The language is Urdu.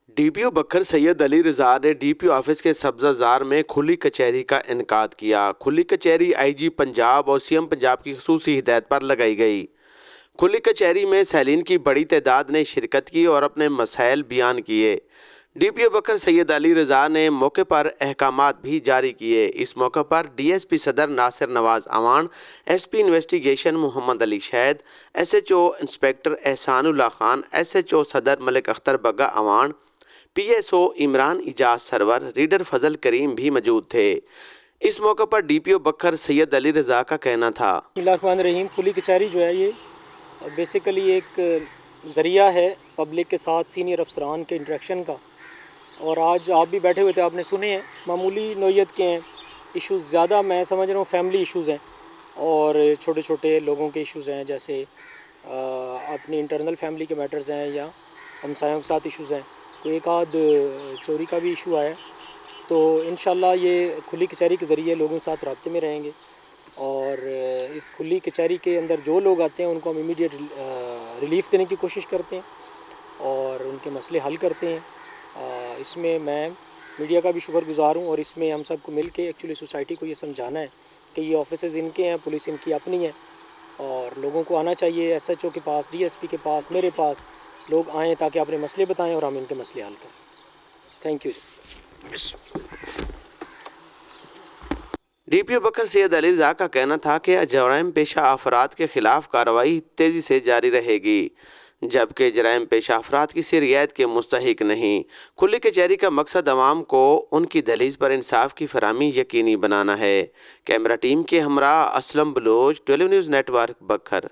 ڈی پی او بکھر سید علی رضا نے ڈی پی او آفس کے سبزہ زار میں کھلی کچہری کا انعقاد کیا۔ کھلی کچہری آئی جی پنجاب اور سی ایم پنجاب کی خصوصی ہدایت پر لگائی گئی۔ کھلی کچہری میں سائلین کی بڑی تعداد نے شرکت کی اور اپنے مسائل بیان کیے۔ ڈی پی او بکھر سید علی رضا نے موقع پر احکامات بھی جاری کیے۔ اس موقع پر ڈی ایس پی صدر Nasir Nawaz Awan, S P investigation Muhammad Ali شید، S H O inspector Ehsan Ullah Khan, S H O صدر Malik Akhtar Bagga Awan, P S O Imran Ijaz Sarwar, reader Fazal Karim بھی موجود تھے۔ اس موقع پر ڈی پی او بکھر سید علی رضا کا کہنا تھا۔ بسم اللہ الرحمن الرحیم۔ کھلی کچہری جو ہے یہ بیسیکلی ایک ذریعہ ہے پبلک کے ساتھ سینئر افسران کے انٹریکشن کا، اور آج آپ بھی بیٹھے ہوئے تھے، آپ نے سنے ہیں، معمولی نوعیت کے ہیں ایشوز، زیادہ میں سمجھ رہا ہوں فیملی ایشوز ہیں اور چھوٹے چھوٹے لوگوں کے ایشوز ہیں، جیسے اپنی انٹرنل فیملی کے میٹرز ہیں یا ہمسایوں کے ساتھ ایشوز ہیں، کوئی ایک آدھ چوری کا بھی ایشو آیا ہے۔ تو انشاءاللہ یہ کھلی کچہری کے ذریعے لوگوں کے ساتھ رابطے میں رہیں گے، اور اس کھلی کچہری کے اندر جو لوگ آتے ہیں ان کو ہم امیڈیٹ ریلیف دینے کی کوشش کرتے ہیں اور ان کے مسئلے حل کرتے ہیں۔ اس میں میں میڈیا کا بھی شکر گزار ہوں، اور اس میں ہم سب کو مل کے ایکچولی سوسائٹی کو یہ سمجھانا ہے کہ یہ آفیسز ان کے ہیں، پولیس ان کی اپنی ہے، اور لوگوں کو آنا چاہیے ایس ایچ او کے پاس، ڈی ایس پی کے پاس، میرے پاس لوگ آئیں تاکہ اپنے مسئلے بتائیں اور ہم ان کے مسئلے حل کریں۔ Thank you. ڈی پی او بکھر سید علی رضا کا کہنا تھا کہ جرائم پیشہ افراد کے خلاف کارروائی تیزی سے جاری رہے گی، جبکہ جرائم پیشہ افراد کسی رعایت کے مستحق نہیں۔ کھلی کچہری کا مقصد عوام کو ان کی دہلیز پر انصاف کی فراہمی یقینی بنانا ہے۔ کیمرہ ٹیم کے ہمراہ Aslam Baloch, 12 news network, بکھر۔